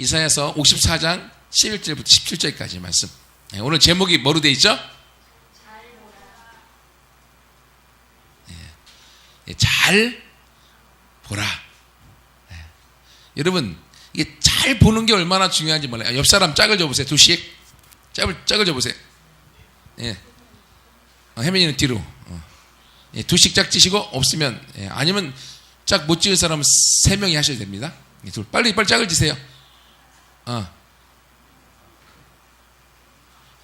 이사야서 54장 11절부터 17절까지 말씀. 오늘 제목이 뭐로 되어 있죠? 잘 보라. 여러분, 이게 잘 보는 게 얼마나 중요한지 몰라요. 옆 사람 짝을 줘보세요. 두씩. 짝을 줘보세요. 혜민이는 뒤로. 두씩 짝 지시고, 없으면, 아니면 짝 못 지을 사람은 3명이 하셔야 됩니다. 빨리 짝을 지세요.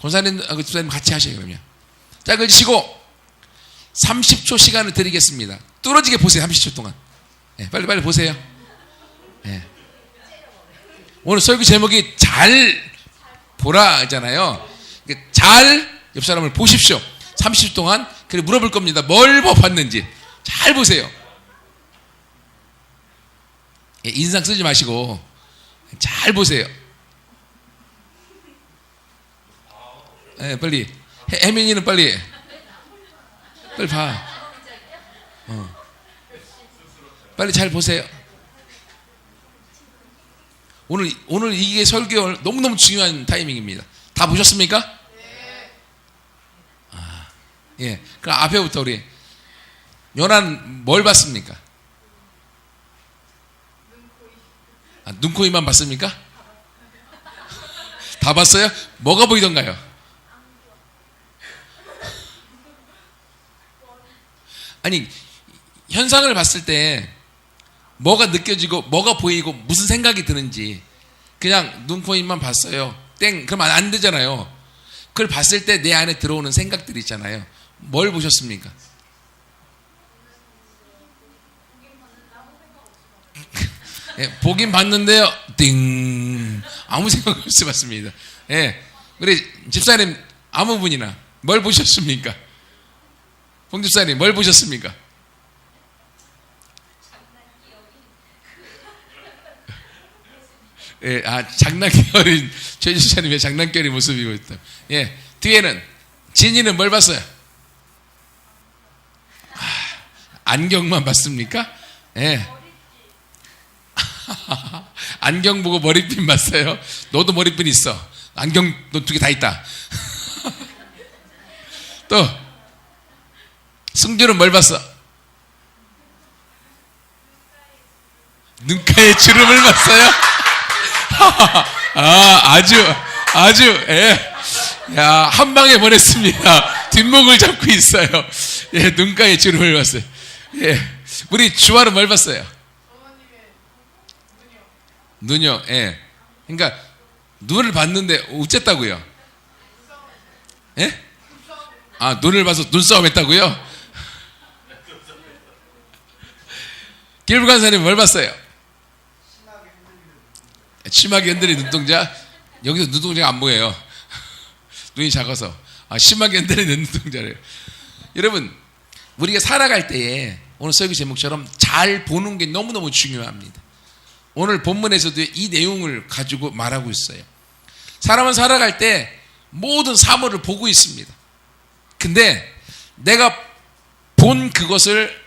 권사님, 집사님 같이 하셔요, 그러면. 짝을 지시고, 30초 시간을 드리겠습니다. 뚫어지게 보세요, 30초 동안. 빨리 보세요. 오늘 설교 제목이 잘 보라 잖아요. 잘 옆 사람을 보십시오. 30초 동안. 그리고 물어볼 겁니다. 뭘 봤는지. 잘 보세요. 인상 쓰지 마시고 잘 보세요. 빨리. 혜민이는 빨리 봐. 빨리 잘 보세요. 오늘 이게 설교 너무너무 중요한 타이밍입니다. 다 보셨습니까? 네. 그럼 앞에부터 우리 요난 뭘 봤습니까? 눈, 코, 입만 봤습니까? 다 봤어요? 뭐가 보이던가요? 아니, 현상을 봤을 때 뭐가 느껴지고 뭐가 보이고 무슨 생각이 드는지 그냥 눈, 코, 입만 봤어요. 땡. 그러면 안 되잖아요. 그걸 봤을 때 내 안에 들어오는 생각들이 있잖아요. 뭘 보셨습니까? 보긴 봤는데요. 띵. 아무 생각 없이 봤습니다. 우리 집사님 아무 분이나 뭘 보셨습니까? 홍 집사님 뭘 보셨습니까? 장난기 어린 최 집사님의 장난기 어린 모습이고 있다. 뒤에는 진이는 뭘 봤어요? 안경만 봤습니까? 안경 보고 머리핀 봤어요. 너도 머리핀 있어. 안경 너 2개 다 있다. 또 승주는 뭘 봤어? 눈가에 주름을 봤어요. 아주 야, 한 방에 보냈습니다. 뒷목을 잡고 있어요. 눈가에 주름을 봤어요. 우리 주아는 뭘 봤어요? 눈요. 그러니까 눈을 봤는데 어쨌다고요? 눈을 봐서 눈싸움 했다고요? 길부간사님 뭘 봤어요? 심하게 흔들리는 눈동자. 여기서 눈동자가 안 보여요. 눈이 작아서. 심하게 흔들리는 눈동자래요. 여러분, 우리가 살아갈 때에 오늘 설교 제목처럼 잘 보는 게 너무너무 중요합니다. 오늘 본문에서도 이 내용을 가지고 말하고 있어요. 사람은 살아갈 때 모든 사물을 보고 있습니다. 근데 내가 본 그것을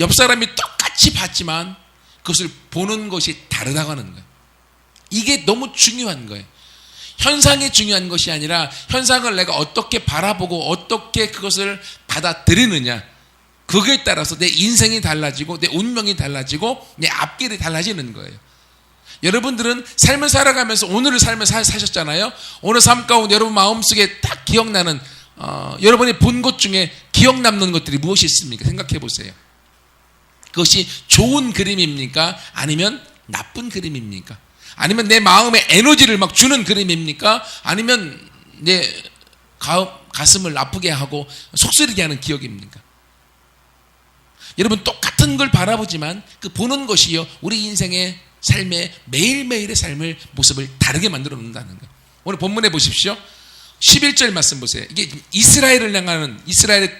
옆 사람이 똑같이 봤지만 그것을 보는 것이 다르다고 하는 거예요. 이게 너무 중요한 거예요. 현상이 중요한 것이 아니라 현상을 내가 어떻게 바라보고 어떻게 그것을 받아들이느냐, 그거에 따라서 내 인생이 달라지고 내 운명이 달라지고 내 앞길이 달라지는 거예요. 여러분들은 삶을 살아가면서 오늘의 삶을 사셨잖아요. 오늘 삶 가운데 여러분 마음속에 딱 기억나는 여러분이 본 것 중에 기억 남는 것들이 무엇이 있습니까? 생각해 보세요. 그것이 좋은 그림입니까? 아니면 나쁜 그림입니까? 아니면 내 마음에 에너지를 막 주는 그림입니까? 아니면 내 가슴을 아프게 하고 속쓰리게 하는 기억입니까? 여러분, 똑같은 걸 바라보지만 그 보는 것이요, 우리 인생의 삶의 매일매일의 삶을 모습을 다르게 만들어 놓는다는 거예요. 오늘 본문에 보십시오. 11절 말씀 보세요. 이게 이스라엘을 향하는, 이스라엘이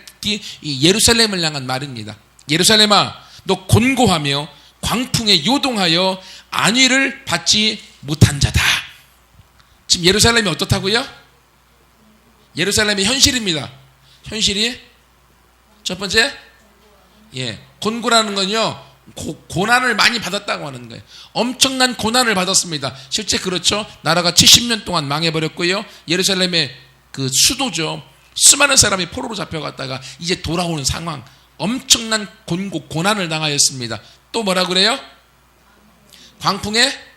예루살렘을 향한 말입니다. 예루살렘아, 너 곤고하며 광풍에 요동하여 안위를 받지 못한 자다. 지금 예루살렘이 어떻다고요? 예루살렘이 현실입니다. 현실이 첫 번째, 곤고라는 건요, 고난을 많이 받았다고 하는 거예요. 엄청난 고난을 받았습니다. 실제 그렇죠. 나라가 70년 동안 망해버렸고요. 예루살렘의 그 수도죠. 수많은 사람이 포로로 잡혀갔다가 이제 돌아오는 상황, 엄청난 고난을 당하였습니다. 또 뭐라 그래요? 광풍에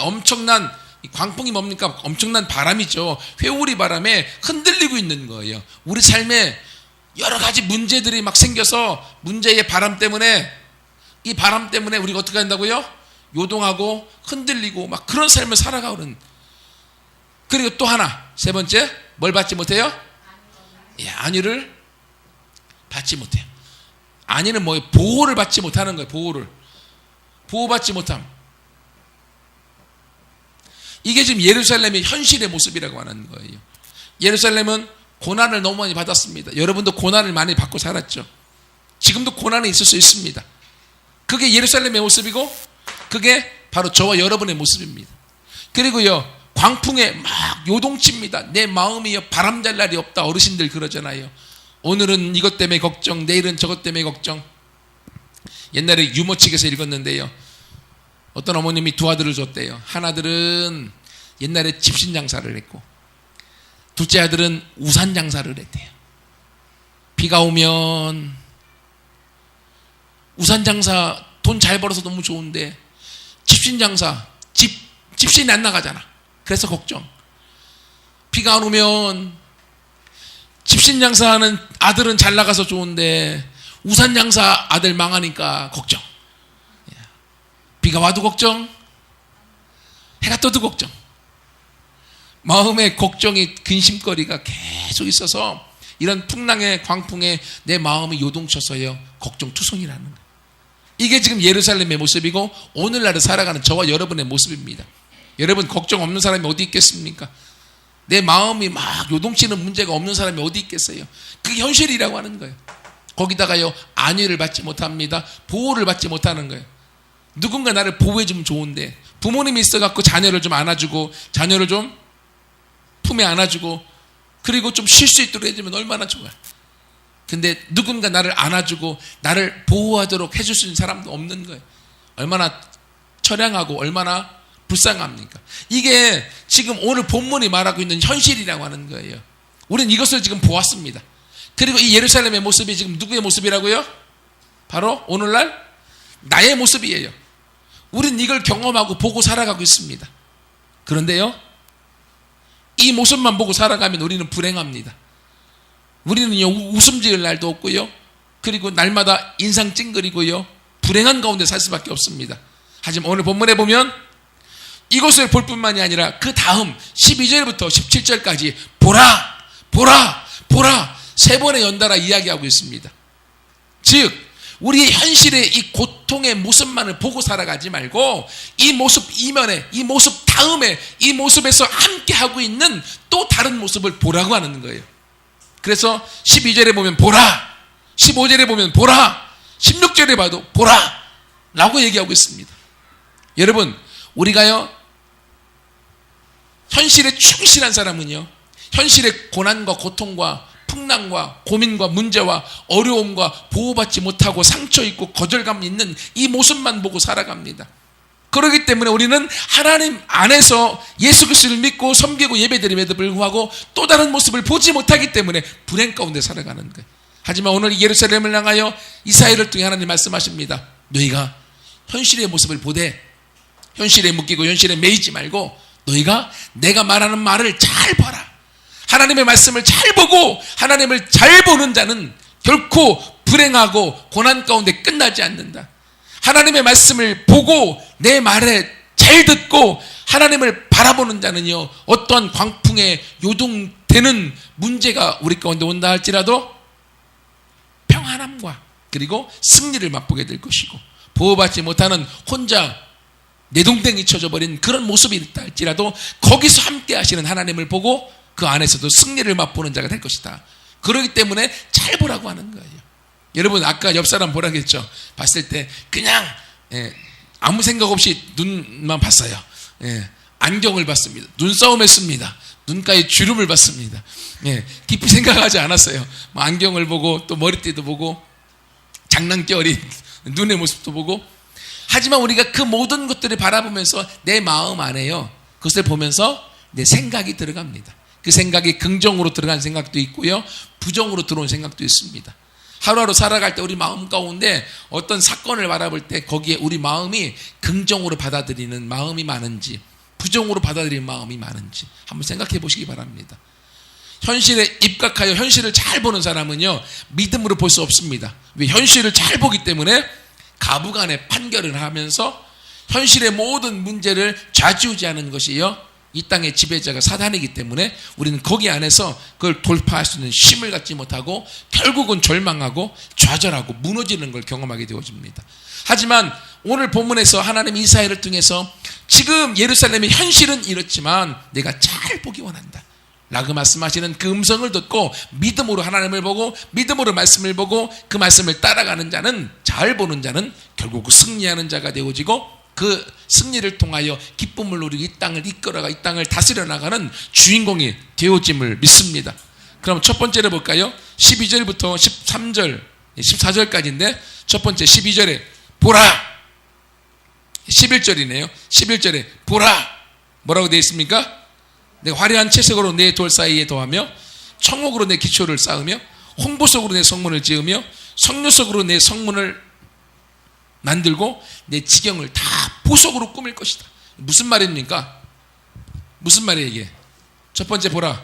엄청난, 광풍이 뭡니까? 엄청난 바람이죠. 회오리 바람에 흔들리고 있는 거예요. 우리 삶에 여러 가지 문제들이 막 생겨서 문제의 바람 때문에, 이 바람 때문에 우리가 어떻게 한다고요? 요동하고 흔들리고 막 그런 삶을 살아가는. 그리고 또 하나, 세 번째, 뭘 받지 못해요? 안위를 받지 못해요. 안위는 뭐예요? 보호를 받지 못하는 거예요. 보호받지 못함. 이게 지금 예루살렘의 현실의 모습이라고 하는 거예요. 예루살렘은 고난을 너무 많이 받았습니다. 여러분도 고난을 많이 받고 살았죠. 지금도 고난이 있을 수 있습니다. 그게 예루살렘의 모습이고, 그게 바로 저와 여러분의 모습입니다. 그리고요, 광풍에 막 요동칩니다. 내 마음이요, 바람 잘 날이 없다. 어르신들 그러잖아요. 오늘은 이것 때문에 걱정, 내일은 저것 때문에 걱정. 옛날에 유모책에서 읽었는데요, 어떤 어머님이 두 아들을 줬대요. 한 아들은 옛날에 집신 장사를 했고, 둘째 아들은 우산 장사를 했대요. 비가 오면 우산 장사 돈 잘 벌어서 너무 좋은데 집신 장사 집신이 안 나가잖아. 그래서 걱정. 비가 안 오면 집신 장사하는 아들은 잘 나가서 좋은데 우산 장사 아들 망하니까 걱정. 비가 와도 걱정, 해가 떠도 걱정. 마음의 걱정이, 근심거리가 계속 있어서 이런 풍랑의 광풍에 내 마음이 요동쳐서요, 걱정투성이라는 거예요. 이게 지금 예루살렘의 모습이고 오늘날을 살아가는 저와 여러분의 모습입니다. 여러분, 걱정 없는 사람이 어디 있겠습니까? 내 마음이 막 요동치는 문제가 없는 사람이 어디 있겠어요? 그게 현실이라고 하는 거예요. 거기다가요, 안위를 받지 못합니다. 보호를 받지 못하는 거예요. 누군가 나를 보호해주면 좋은데, 부모님이 있어갖고 자녀를 좀 안아주고, 자녀를 좀 품에 안아주고, 그리고 좀 쉴 수 있도록 해주면 얼마나 좋아요. 근데 누군가 나를 안아주고 나를 보호하도록 해줄 수 있는 사람도 없는 거예요. 얼마나 처량하고 얼마나 불쌍합니까? 이게 지금 오늘 본문이 말하고 있는 현실이라고 하는 거예요. 우리는 이것을 지금 보았습니다. 그리고 이 예루살렘의 모습이 지금 누구의 모습이라고요? 바로 오늘날 나의 모습이에요. 우리는 이걸 경험하고 보고 살아가고 있습니다. 그런데요, 이 모습만 보고 살아가면 우리는 불행합니다. 우리는요, 웃음 지을 날도 없고요, 그리고 날마다 인상 찡그리고요, 불행한 가운데 살 수밖에 없습니다. 하지만 오늘 본문에 보면 이것을 볼 뿐만이 아니라 그 다음 12절부터 17절까지 보라, 보라, 보라 세 번의 연달아 이야기하고 있습니다. 즉 우리의 현실의 이 고통의 모습만을 보고 살아가지 말고 이 모습 이면에, 이 모습 다음에, 이 모습에서 함께하고 있는 또 다른 모습을 보라고 하는 거예요. 그래서 12절에 보면 보라, 15절에 보면 보라, 16절에 봐도 보라 라고 얘기하고 있습니다. 여러분, 우리가요, 현실에 충실한 사람은요, 현실의 고난과 고통과 풍랑과 고민과 문제와 어려움과 보호받지 못하고 상처 있고 거절감 있는 이 모습만 보고 살아갑니다. 그렇기 때문에 우리는 하나님 안에서 예수 그리스도를 믿고 섬기고 예배드림에도 불구하고 또 다른 모습을 보지 못하기 때문에 불행 가운데 살아가는 거예요. 하지만 오늘 예루살렘을 향하여 이사야를 통해 하나님 말씀하십니다. 너희가 현실의 모습을 보되 현실에 묶이고 현실에 매이지 말고 너희가 내가 말하는 말을 잘 봐라. 하나님의 말씀을 잘 보고 하나님을 잘 보는 자는 결코 불행하고 고난 가운데 끝나지 않는다. 하나님의 말씀을 보고 내 말에 잘 듣고 하나님을 바라보는 자는요, 어떠한 광풍에 요동되는 문제가 우리 가운데 온다 할지라도 평안함과 그리고 승리를 맛보게 될 것이고, 보호받지 못하는 혼자 내동댕이 쳐져버린 그런 모습이 있다 할지라도 거기서 함께 하시는 하나님을 보고 그 안에서도 승리를 맛보는 자가 될 것이다. 그렇기 때문에 잘 보라고 하는 거예요. 여러분, 아까 옆 사람 보라고 했죠. 봤을 때 그냥 아무 생각 없이 눈만 봤어요. 안경을 봤습니다. 눈싸움 했습니다. 눈가에 주름을 봤습니다. 깊이 생각하지 않았어요. 안경을 보고 또 머리띠도 보고 장난기 어린 눈의 모습도 보고. 하지만 우리가 그 모든 것들을 바라보면서 내 마음 안에요, 그것을 보면서 내 생각이 들어갑니다. 그 생각이 긍정으로 들어간 생각도 있고요, 부정으로 들어온 생각도 있습니다. 하루하루 살아갈 때 우리 마음 가운데 어떤 사건을 바라볼 때 거기에 우리 마음이 긍정으로 받아들이는 마음이 많은지 부정으로 받아들이는 마음이 많은지 한번 생각해 보시기 바랍니다. 현실에 입각하여 현실을 잘 보는 사람은요, 믿음으로 볼 수 없습니다. 왜? 현실을 잘 보기 때문에 가부간의 판결을 하면서 현실의 모든 문제를 좌지우지하는 것이요, 이 땅의 지배자가 사단이기 때문에 우리는 거기 안에서 그걸 돌파할 수 있는 힘을 갖지 못하고 결국은 절망하고 좌절하고 무너지는 걸 경험하게 되어집니다. 하지만 오늘 본문에서 하나님 이사야를 통해서 지금 예루살렘의 현실은 이렇지만 내가 잘 보기 원한다 라고 말씀하시는 그 음성을 듣고 믿음으로 하나님을 보고 믿음으로 말씀을 보고 그 말씀을 따라가는 자는, 잘 보는 자는 결국 승리하는 자가 되어지고 그 승리를 통하여 기쁨을 누리고 이 땅을 이끌어가 이 땅을 다스려 나가는 주인공이 되어짐을 믿습니다. 그럼 첫 번째로 볼까요? 12절부터 13절 14절까지인데 첫 번째 12절에 보라, 11절이네요. 11절에 보라, 뭐라고 되어 있습니까? 내가 화려한 채색으로 내 돌 사이에 더하며 청옥으로 내 기초를 쌓으며 홍보석으로 내 성문을 지으며 석류석으로 내 성문을 만들고 내 지경을 다 보석으로 꾸밀 것이다. 무슨 말입니까? 무슨 말이에요 이게? 첫 번째 보라,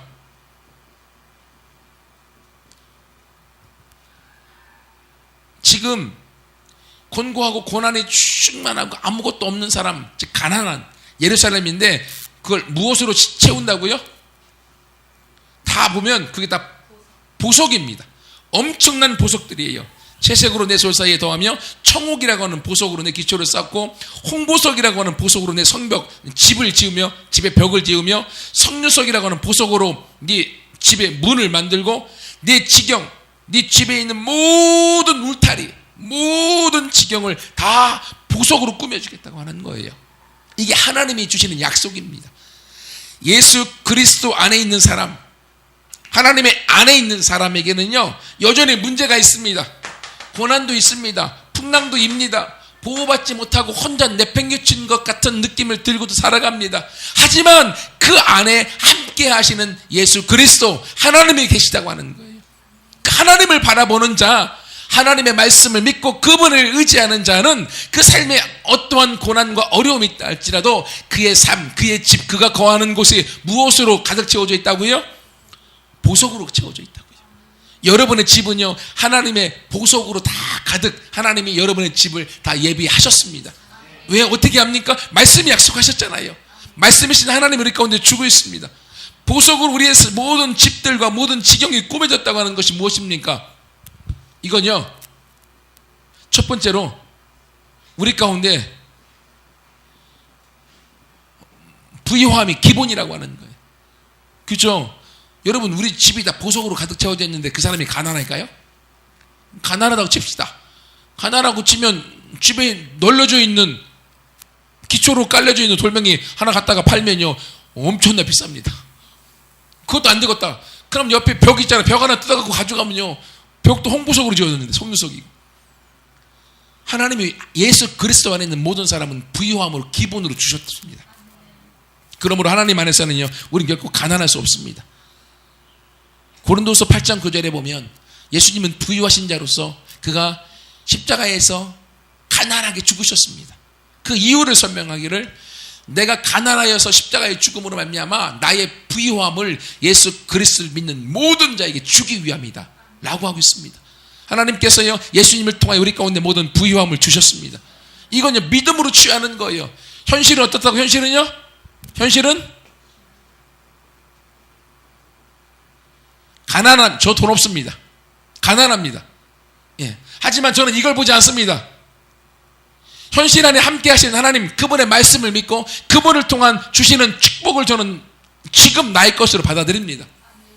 지금 곤고하고 고난이 충만하고 아무것도 없는 사람, 즉 가난한 예루살렘인데 그걸 무엇으로 채운다고요? 다 보면 그게 다 보석입니다. 엄청난 보석들이에요. 채색으로 내 솔 사이에 더하며 청옥이라고 하는 보석으로 내 기초를 쌓고 홍보석이라고 하는 보석으로 내 성벽 집을 지으며 집에 벽을 지으며 석류석이라고 하는 보석으로 네 집에 문을 만들고 네 지경, 네 집에 있는 모든 울타리, 모든 지경을 다 보석으로 꾸며주겠다고 하는 거예요. 이게 하나님이 주시는 약속입니다. 예수 그리스도 안에 있는 사람, 하나님의 안에 있는 사람에게는요 여전히 문제가 있습니다. 고난도 있습니다. 풍랑도 입니다. 보호받지 못하고 혼자 내팽개친 것 같은 느낌을 들고도 살아갑니다. 하지만 그 안에 함께 하시는 예수 그리스도 하나님이 계시다고 하는 거예요. 하나님을 바라보는 자, 하나님의 말씀을 믿고 그분을 의지하는 자는 그 삶에 어떠한 고난과 어려움이 있다 할지라도 그의 삶, 그의 집, 그가 거하는 곳이 무엇으로 가득 채워져 있다고요? 보석으로 채워져 있다고요. 여러분의 집은요 하나님의 보석으로 다 가득, 하나님이 여러분의 집을 다 예비하셨습니다. 왜? 어떻게 합니까? 말씀이 약속하셨잖아요. 말씀이신 하나님이 우리 가운데 주고 있습니다. 보석으로 우리의 모든 집들과 모든 지경이 꾸며졌다고 하는 것이 무엇입니까? 이건요 첫 번째로 우리 가운데 부유함이 기본이라고 하는 거예요. 그죠? 여러분 우리 집이 다 보석으로 가득 채워져 있는데 그 사람이 가난할까요? 가난하다고 칩시다. 가난하고 치면 집에 널려져 있는 기초로 깔려져 있는 돌멩이 하나 갖다가 팔면요 엄청나 비쌉니다. 그것도 안 되겠다. 그럼 옆에 벽 있잖아요. 벽 하나 뜯어갖고 가져가면요 벽도 홍보석으로 지어졌는데 석류석이고. 하나님이 예수 그리스도 안에 있는 모든 사람은 부유함으로 기본으로 주셨습니다. 그러므로 하나님 안에서는요 우리는 결코 가난할 수 없습니다. 고린도서 8장 9절에 보면 예수님은 부유하신 자로서 그가 십자가에서 가난하게 죽으셨습니다. 그 이유를 설명하기를 내가 가난하여서 십자가의 죽음으로 말미암아 나의 부유함을 예수 그리스도를 믿는 모든 자에게 주기 위함이다 라고 하고 있습니다. 하나님께서요 예수님을 통하여 우리 가운데 모든 부유함을 주셨습니다. 이건요 믿음으로 취하는 거예요. 현실은 어떻다고? 현실은요? 현실은 가난한, 저 돈 없습니다. 가난합니다. 예. 하지만 저는 이걸 보지 않습니다. 현실 안에 함께 하시는 하나님, 그분의 말씀을 믿고 그분을 통한 주시는 축복을 저는 지금 나의 것으로 받아들입니다.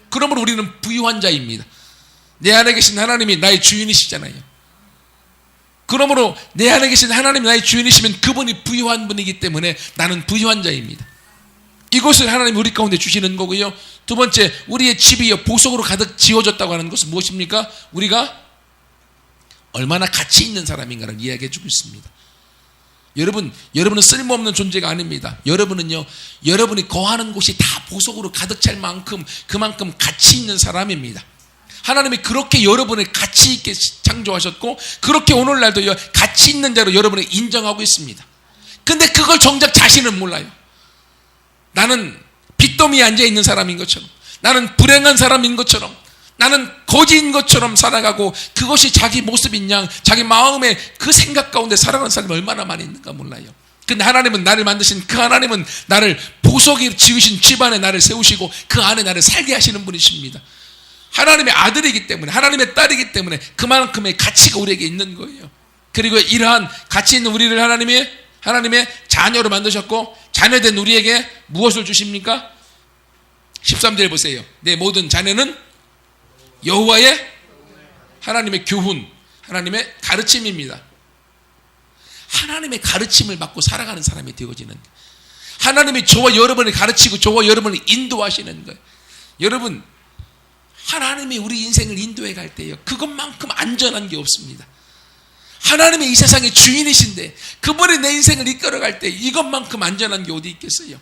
그러므로 우리는 부유한 자입니다. 내 안에 계신 하나님이 나의 주인이시잖아요. 그러므로 내 안에 계신 하나님이 나의 주인이시면 그분이 부유한 분이기 때문에 나는 부유한 자입니다. 이것을 하나님이 우리 가운데 주시는 거고요. 두 번째, 우리의 집이 보석으로 가득 지어졌다고 하는 것은 무엇입니까? 우리가 얼마나 가치 있는 사람인가를 이야기해 주고 있습니다. 여러분은 쓸모없는 존재가 아닙니다. 여러분은요, 여러분이 거하는 곳이 다 보석으로 가득 찰 만큼 그만큼 가치 있는 사람입니다. 하나님이 그렇게 여러분을 가치 있게 창조하셨고 그렇게 오늘날도 가치 있는 자로 여러분을 인정하고 있습니다. 근데 그걸 정작 자신은 몰라요. 나는 빚더미에 앉아있는 사람인 것처럼, 나는 불행한 사람인 것처럼, 나는 거지인 것처럼 살아가고 그것이 자기 모습인 양 자기 마음의 그 생각 가운데 살아가는 사람이 얼마나 많이 있는가 몰라요. 근데 하나님은 나를 만드신 그 하나님은 나를 보석이 지으신 집안에 나를 세우시고 그 안에 나를 살게 하시는 분이십니다. 하나님의 아들이기 때문에, 하나님의 딸이기 때문에 그만큼의 가치가 우리에게 있는 거예요. 그리고 이러한 가치 있는 우리를 하나님의 자녀로 만드셨고 자녀된 우리에게 무엇을 주십니까? 13절 보세요. 내 모든 자녀는 여호와의 하나님의 교훈, 하나님의 가르침입니다. 하나님의 가르침을 받고 살아가는 사람이 되어지는, 하나님이 저와 여러분을 가르치고 저와 여러분을 인도하시는 거예요. 여러분, 하나님이 우리 인생을 인도해 갈 때요, 그것만큼 안전한 게 없습니다. 하나님의 이 세상의 주인이신데 그분이 내 인생을 이끌어갈 때 이것만큼 안전한 게 어디 있겠어요?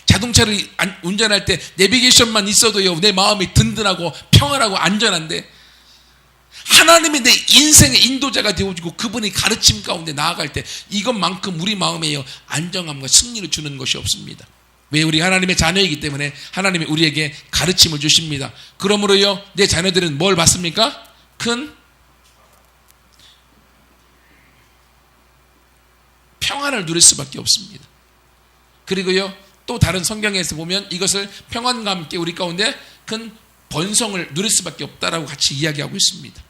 자동차를 운전할 때 내비게이션만 있어도요, 내 마음이 든든하고 평안하고 안전한데 하나님이 내 인생의 인도자가 되어주고 그분이 가르침 가운데 나아갈 때 이것만큼 우리 마음에요, 안정함과 승리를 주는 것이 없습니다. 왜? 우리 하나님의 자녀이기 때문에 하나님이 우리에게 가르침을 주십니다. 그러므로요, 내 자녀들은 뭘 받습니까? 큰 평안을 누릴 수밖에 없습니다. 그리고요, 또 다른 성경에서 보면 이것을 평안과 함께 우리 가운데 큰 번성을 누릴 수밖에 없다라고 같이 이야기하고 있습니다.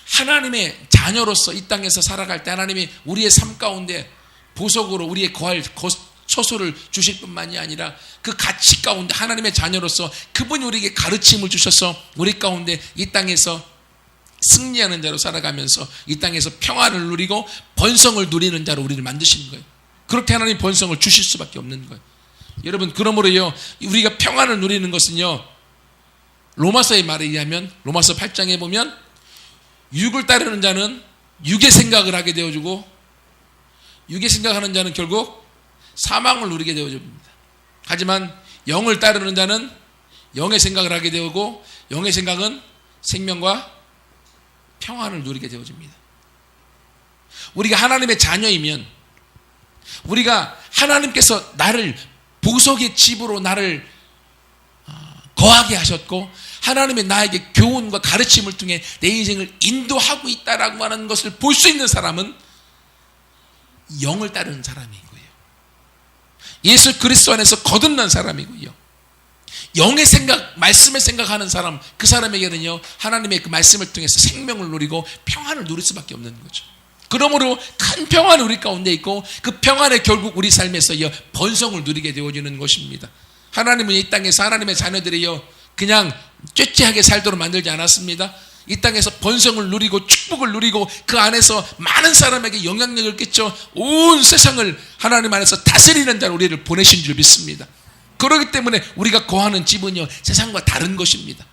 하나님의 자녀로서 이 땅에서 살아갈 때 하나님이 우리의 삶 가운데 보석으로 우리의 거할 처소를 주실 뿐만이 아니라 그 가치 가운데 하나님의 자녀로서 그분이 우리에게 가르침을 주셔서 우리 가운데 이 땅에서 승리하는 자로 살아가면서 이 땅에서 평안을 누리고 번성을 누리는 자로 우리를 만드신 거예요. 그렇게 하나님 번성을 주실 수밖에 없는 거예요. 여러분, 그러므로요, 우리가 평안을 누리는 것은요, 로마서의 말에 의하면 로마서 8장에 보면 육을 따르는 자는 육의 생각을 하게 되어주고 육의 생각하는 자는 결국 사망을 누리게 되어줍니다. 하지만 영을 따르는 자는 영의 생각을 하게 되고 영의 생각은 생명과 평안을 누리게 되어집니다. 우리가 하나님의 자녀이면, 우리가 하나님께서 나를 보석의 집으로 나를 거하게 하셨고 하나님의 나에게 교훈과 가르침을 통해 내 인생을 인도하고 있다라고 하는 것을 볼 수 있는 사람은 영을 따르는 사람이고요, 예수 그리스도 안에서 거듭난 사람이고요, 영의 생각, 말씀의 생각하는 사람, 그 사람에게는요, 하나님의 그 말씀을 통해서 생명을 누리고 평안을 누릴 수밖에 없는 거죠. 그러므로 큰 평안이 우리 가운데 있고 그 평안에 결국 우리 삶에서요, 번성을 누리게 되어지는 것입니다. 하나님은 이 땅에서 하나님의 자녀들이요, 그냥 쬐쬐하게 살도록 만들지 않았습니다. 이 땅에서 번성을 누리고 축복을 누리고 그 안에서 많은 사람에게 영향력을 끼쳐 온 세상을 하나님 안에서 다스리는 자로 우리를 보내신 줄 믿습니다. 그렇기 때문에 우리가 거하는 집은요, 세상과 다른 것입니다.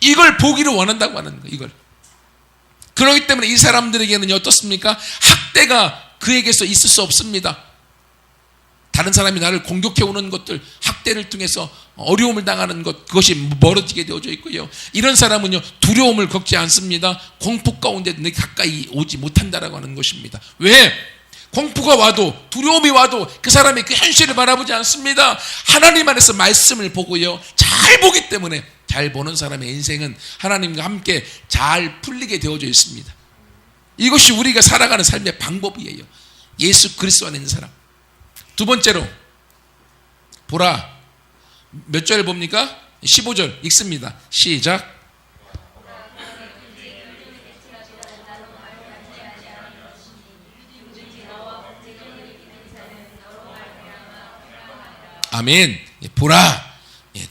이걸 보기를 원한다고 하는 거예요. 이걸. 그렇기 때문에 이 사람들에게는 어떻습니까? 학대가 그에게서 있을 수 없습니다. 다른 사람이 나를 공격해 오는 것들, 학대를 통해서 어려움을 당하는 것, 그것이 멀어지게 되어져 있고요, 이런 사람은요, 두려움을 겪지 않습니다. 공포 가운데 내 가까이 오지 못한다라고 하는 것입니다. 왜? 공포가 와도, 두려움이 와도 그 사람이 그 현실을 바라보지 않습니다. 하나님 안에서 말씀을 보고요, 잘 보기 때문에 잘 보는 사람의 인생은 하나님과 함께 잘 풀리게 되어져 있습니다. 이것이 우리가 살아가는 삶의 방법이에요. 예수 그리스도 안에 있는 사람. 두 번째로, 보라. 몇 절 봅니까? 15절 읽습니다. 시작. 아멘. 보라.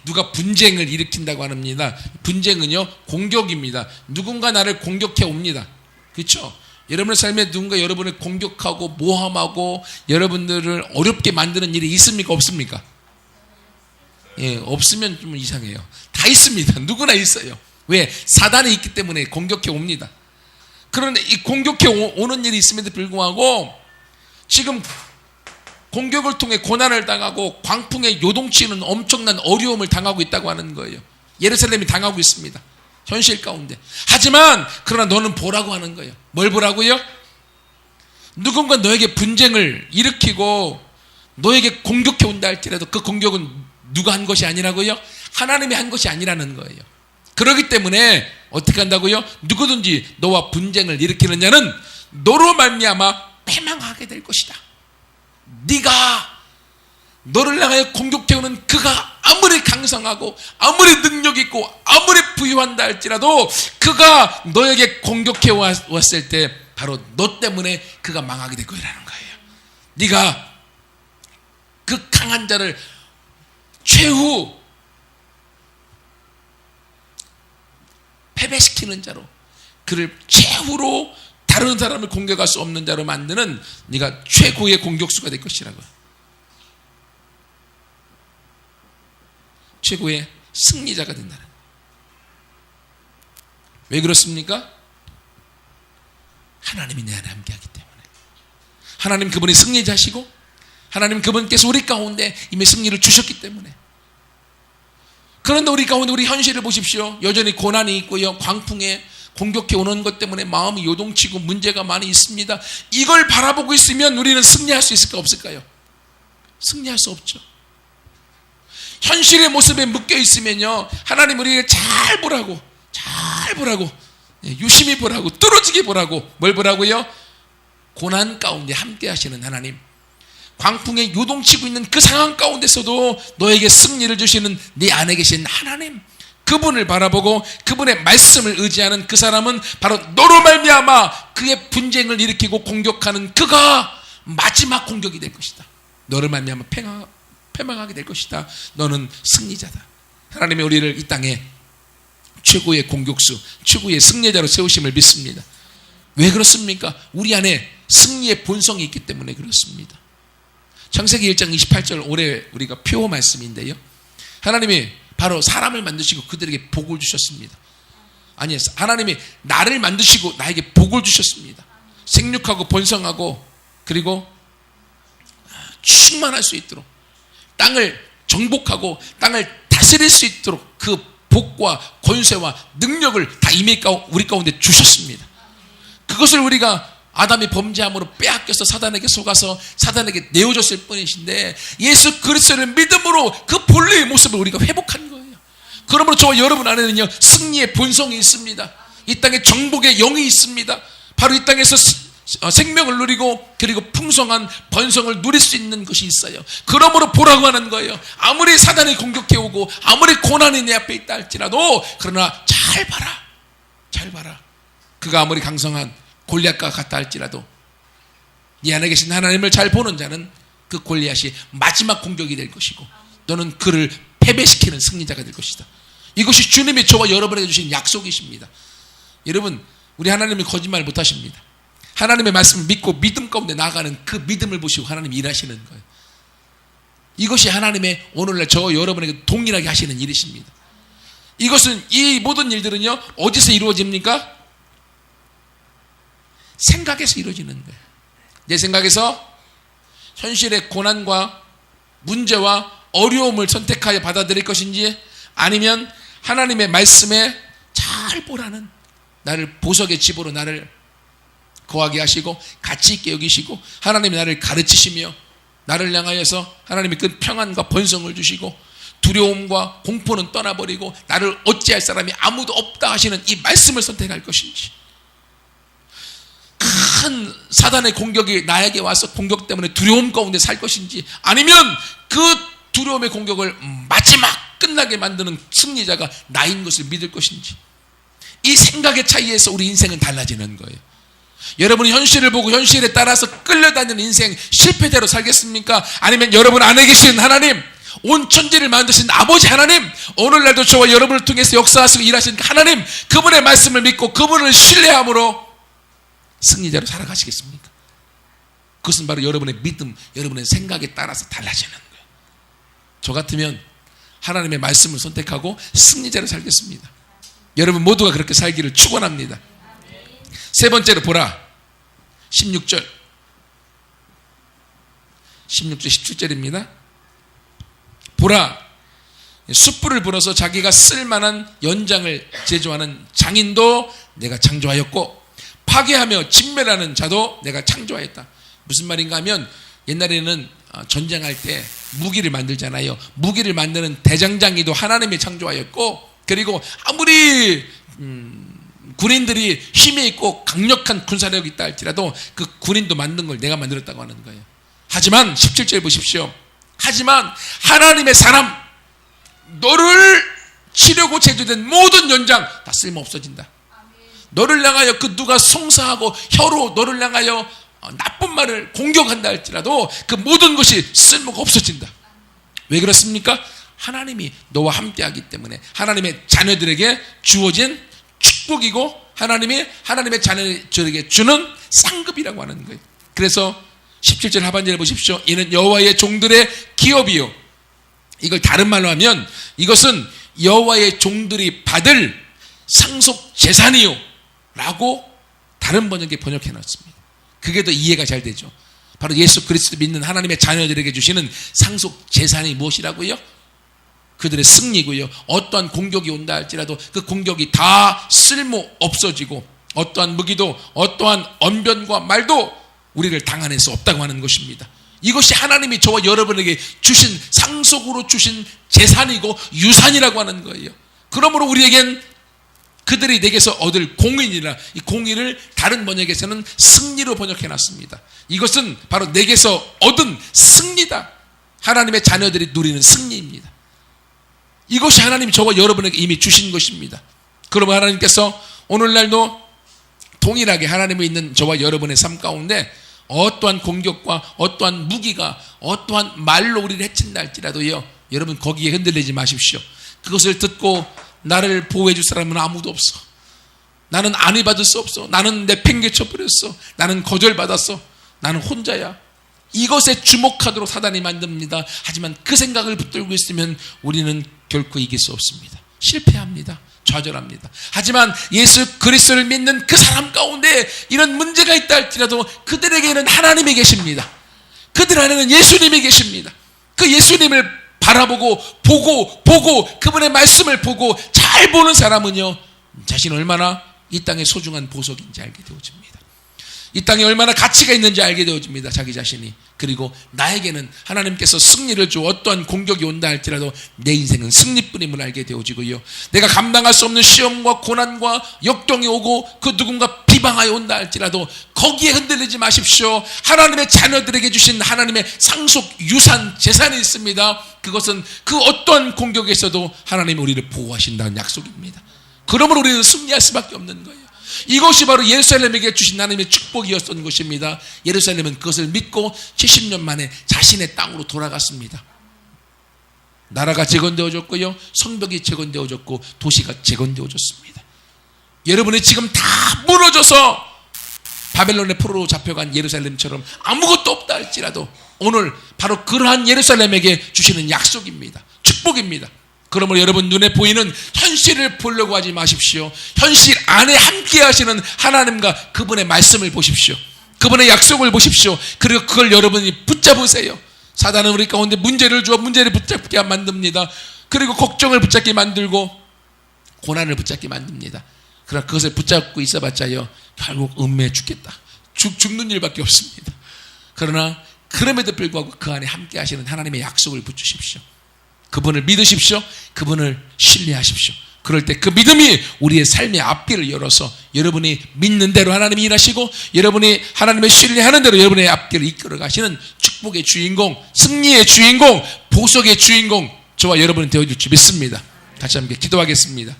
누가 분쟁을 일으킨다고 합니다. 분쟁은요, 공격입니다. 누군가 나를 공격해 옵니다. 그렇죠? 여러분의 삶에 누군가 여러분을 공격하고 모함하고 여러분들을 어렵게 만드는 일이 있습니까? 없습니까? 예, 없으면 좀 이상해요. 다 있습니다. 누구나 있어요. 왜? 사단이 있기 때문에 공격해 옵니다. 그런데 이 공격해 오는 일이 있음에도 불구하고 지금 공격을 통해 고난을 당하고 광풍에 요동치는 엄청난 어려움을 당하고 있다고 하는 거예요. 예루살렘이 당하고 있습니다. 현실 가운데. 하지만 그러나 너는 보라고 하는 거예요. 뭘 보라고요? 누군가 너에게 분쟁을 일으키고 너에게 공격해 온다 할지라도 그 공격은 누가 한 것이 아니라고요? 하나님이 한 것이 아니라는 거예요. 그렇기 때문에 어떻게 한다고요? 누구든지 너와 분쟁을 일으키는 자는 너로 말미암아 패망하게 될 것이다. 네가 너를 향하여 공격해 오는 그가 아무리 강성하고 아무리 능력 있고 아무리 부유한다 할지라도 그가 너에게 공격해 왔을 때 바로 너 때문에 그가 망하게 될 거라는 거예요. 네가 그 강한 자를 최후 패배시키는 자로, 그를 최후로 다른 사람을 공격할 수 없는 자로 만드는 네가 최고의 공격수가 될 것이라고요. 최고의 승리자가 된다는 거예요. 왜 그렇습니까? 하나님이 내 안에 함께하기 때문에. 하나님 그분이 승리자시고 하나님 그분께서 우리 가운데 이미 승리를 주셨기 때문에. 그런데 우리 가운데 우리 현실을 보십시오. 여전히 고난이 있고요, 광풍에 공격해 오는 것 때문에 마음이 요동치고 문제가 많이 있습니다. 이걸 바라보고 있으면 우리는 승리할 수 있을까 없을까요? 승리할 수 없죠. 현실의 모습에 묶여 있으면요, 하나님 우리에게 잘 보라고 유심히 보라고 뚫어지게 보라고. 뭘 보라고요? 고난 가운데 함께 하시는 하나님, 광풍에 요동치고 있는 그 상황 가운데서도 너에게 승리를 주시는 네 안에 계신 하나님, 그분을 바라보고 그분의 말씀을 의지하는 그 사람은 바로 너로 말미암아 그의 분쟁을 일으키고 공격하는 그가 마지막 공격이 될 것이다. 너를 말미암아 패망하게 될 것이다. 너는 승리자다. 하나님이 우리를 이 땅에 최고의 공격수, 최고의 승리자로 세우심을 믿습니다. 왜 그렇습니까? 우리 안에 승리의 본성이 있기 때문에 그렇습니다. 창세기 1장 28절 올해 우리가 표 말씀인데요, 하나님이 바로 사람을 만드시고 그들에게 복을 주셨습니다. 아니, 하나님이 나를 만드시고 나에게 복을 주셨습니다. 생육하고 번성하고 그리고 충만할 수 있도록, 땅을 정복하고 땅을 다스릴 수 있도록 그 복과 권세와 능력을 다 이미 우리 가운데 주셨습니다. 그것을 우리가 아담이 범죄함으로 빼앗겨서 사단에게 속아서 사단에게 내어줬을 뿐이신데, 예수 그리스도를 믿음으로 그 본래의 모습을 우리가 회복한 거예요. 그러므로 저와 여러분 안에는요, 승리의 본성이 있습니다. 이 땅에 정복의 영이 있습니다. 바로 이 땅에서 생명을 누리고 그리고 풍성한 번성을 누릴 수 있는 것이 있어요. 그러므로 보라고 하는 거예요. 아무리 사단이 공격해오고 아무리 고난이 내 앞에 있다 할지라도, 그러나 잘 봐라. 그가 아무리 강성한 골리앗과 같다 할지라도 이 안에 계신 하나님을 잘 보는 자는 그 골리앗이 마지막 공격이 될 것이고 너는 그를 패배시키는 승리자가 될 것이다. 이것이 주님이 저와 여러분에게 주신 약속이십니다. 여러분, 우리 하나님이 거짓말 못하십니다. 하나님의 말씀을 믿고 믿음 가운데 나아가는 그 믿음을 보시고 하나님이 일하시는 거예요. 이것이 하나님의 오늘날 저와 여러분에게 동일하게 하시는 일이십니다. 이것은, 이 모든 일들은요, 어디서 이루어집니까? 생각에서 이루어지는 거예요. 내 생각에서 현실의 고난과 문제와 어려움을 선택하여 받아들일 것인지, 아니면 하나님의 말씀에 잘 보라는, 나를 보석의 집으로 나를 거하게 하시고 가치 있게 여기시고 하나님이 나를 가르치시며 나를 향하여서 하나님이 그 평안과 번성을 주시고 두려움과 공포는 떠나버리고 나를 어찌할 사람이 아무도 없다 하시는 이 말씀을 선택할 것인지, 큰 사단의 공격이 나에게 와서 공격 때문에 두려움 가운데 살 것인지, 아니면 그 두려움의 공격을 마지막 끝나게 만드는 승리자가 나인 것을 믿을 것인지, 이 생각의 차이에서 우리 인생은 달라지는 거예요. 여러분이 현실을 보고 현실에 따라서 끌려다니는 인생 실패대로 살겠습니까? 아니면 여러분 안에 계신 하나님, 온 천지를 만드신 아버지 하나님, 오늘날도 저와 여러분을 통해서 역사하시고 일하신 하나님, 그분의 말씀을 믿고 그분을 신뢰함으로 승리자로 살아가시겠습니까? 그것은 바로 여러분의 믿음, 여러분의 생각에 따라서 달라지는 거예요. 저 같으면 하나님의 말씀을 선택하고 승리자로 살겠습니다. 여러분 모두가 그렇게 살기를 축원합니다. 세 번째로 보라. 16절 17절입니다. 보라, 숯불을 불어서 자기가 쓸만한 연장을 제조하는 장인도 내가 창조하였고 파괴하며 진멸하는 자도 내가 창조하였다. 무슨 말인가 하면 옛날에는 전쟁할 때 무기를 만들잖아요. 무기를 만드는 대장장이도 하나님이 창조하였고, 그리고 아무리 군인들이 힘이 있고 강력한 군사력이 있다 할지라도 그 군인도 만든 걸 내가 만들었다고 하는 거예요. 하지만 17절 보십시오. 하지만 하나님의 사람, 너를 치려고 제조된 모든 연장 다 쓸모 없어진다. 너를 향하여 그 누가 송사하고 혀로 너를 향하여 나쁜 말을 공격한다 할지라도 그 모든 것이 쓸모가 없어진다. 왜 그렇습니까? 하나님이 너와 함께하기 때문에 하나님의 자녀들에게 주어진 축복이고 하나님이 하나님의 자녀들에게 주는 상급이라고 하는 거예요. 그래서 17절 하반절에 보십시오. 이는 여호와의 종들의 기업이요. 이걸 다른 말로 하면 이것은 여호와의 종들이 받을 상속 재산이요 라고 다른 번역에 번역해 놨습니다. 그게 더 이해가 잘 되죠. 바로 예수 그리스도 믿는 하나님의 자녀들에게 주시는 상속 재산이 무엇이라고요? 그들의 승리고요. 어떠한 공격이 온다 할지라도 그 공격이 다 쓸모 없어지고 어떠한 무기도 어떠한 언변과 말도 우리를 당할 수 없다고 하는 것입니다. 이것이 하나님이 저와 여러분에게 주신 상속으로 주신 재산이고 유산이라고 하는 거예요. 그러므로 우리에겐 그들이 내게서 얻을 공인이라, 이 공인을 다른 번역에서는 승리로 번역해 놨습니다. 이것은 바로 내게서 얻은 승리다. 하나님의 자녀들이 누리는 승리입니다. 이것이 하나님이 저와 여러분에게 이미 주신 것입니다. 그러면 하나님께서 오늘날도 동일하게 하나님이 있는 저와 여러분의 삶 가운데 어떠한 공격과 어떠한 무기가 어떠한 말로 우리를 해친다 할지라도요, 여러분 거기에 흔들리지 마십시오. 그것을 듣고 나를 보호해 줄 사람은 아무도 없어. 나는 안위 받을 수 없어. 나는 내팽개쳐 버렸어. 나는 거절받았어. 나는 혼자야. 이것에 주목하도록 사단이 만듭니다. 하지만 그 생각을 붙들고 있으면 우리는 결코 이길 수 없습니다. 실패합니다. 좌절합니다. 하지만 예수 그리스도를 믿는 그 사람 가운데 이런 문제가 있다 할지라도 그들에게는 하나님이 계십니다. 그들 안에는 예수님이 계십니다. 그 예수님을 바라보고 보고 그분의 말씀을 보고 잘 보는 사람은요, 자신이 얼마나 이 땅의 소중한 보석인지 알게 되어집니다. 이 땅에 얼마나 가치가 있는지 알게 되어집니다. 자기 자신이. 그리고 나에게는 하나님께서 승리를 줘 어떠한 공격이 온다 할지라도 내 인생은 승리뿐임을 알게 되어지고요, 내가 감당할 수 없는 시험과 고난과 역경이 오고 그 누군가 비방하여 온다 할지라도 거기에 흔들리지 마십시오. 하나님의 자녀들에게 주신 하나님의 상속 유산 재산이 있습니다. 그것은 그 어떠한 공격에서도 하나님이 우리를 보호하신다는 약속입니다. 그러므로 우리는 승리할 수밖에 없는 거예요. 이것이 바로 예루살렘에게 주신 하나님의 축복이었던 것입니다. 예루살렘은 그것을 믿고 70년 만에 자신의 땅으로 돌아갔습니다. 나라가 재건되어졌고요, 성벽이 재건되어졌고 도시가 재건되어졌습니다. 여러분이 지금 다 무너져서 바벨론의 포로로 잡혀간 예루살렘처럼 아무것도 없다 할지라도 오늘 바로 그러한 예루살렘에게 주시는 약속입니다. 축복입니다. 그러므로 여러분 눈에 보이는 현실을 보려고 하지 마십시오. 현실 안에 함께 하시는 하나님과 그분의 말씀을 보십시오. 그분의 약속을 보십시오. 그리고 그걸 여러분이 붙잡으세요. 사단은 우리 가운데 문제를 주어 문제를 붙잡게 만듭니다. 그리고 걱정을 붙잡게 만들고 고난을 붙잡게 만듭니다. 그러나 그것을 붙잡고 있어봤자요, 결국 음매에 죽겠다. 죽는 일밖에 없습니다. 그러나 그럼에도 불구하고 그 안에 함께 하시는 하나님의 약속을 붙주십시오. 그분을 믿으십시오. 그분을 신뢰하십시오. 그럴 때 그 믿음이 우리의 삶의 앞길을 열어서 여러분이 믿는 대로 하나님이 일하시고 여러분이 하나님의 신뢰하는 대로 여러분의 앞길을 이끌어 가시는 축복의 주인공, 승리의 주인공, 보석의 주인공 저와 여러분이 되어줄 줄 믿습니다. 같이 함께 기도하겠습니다.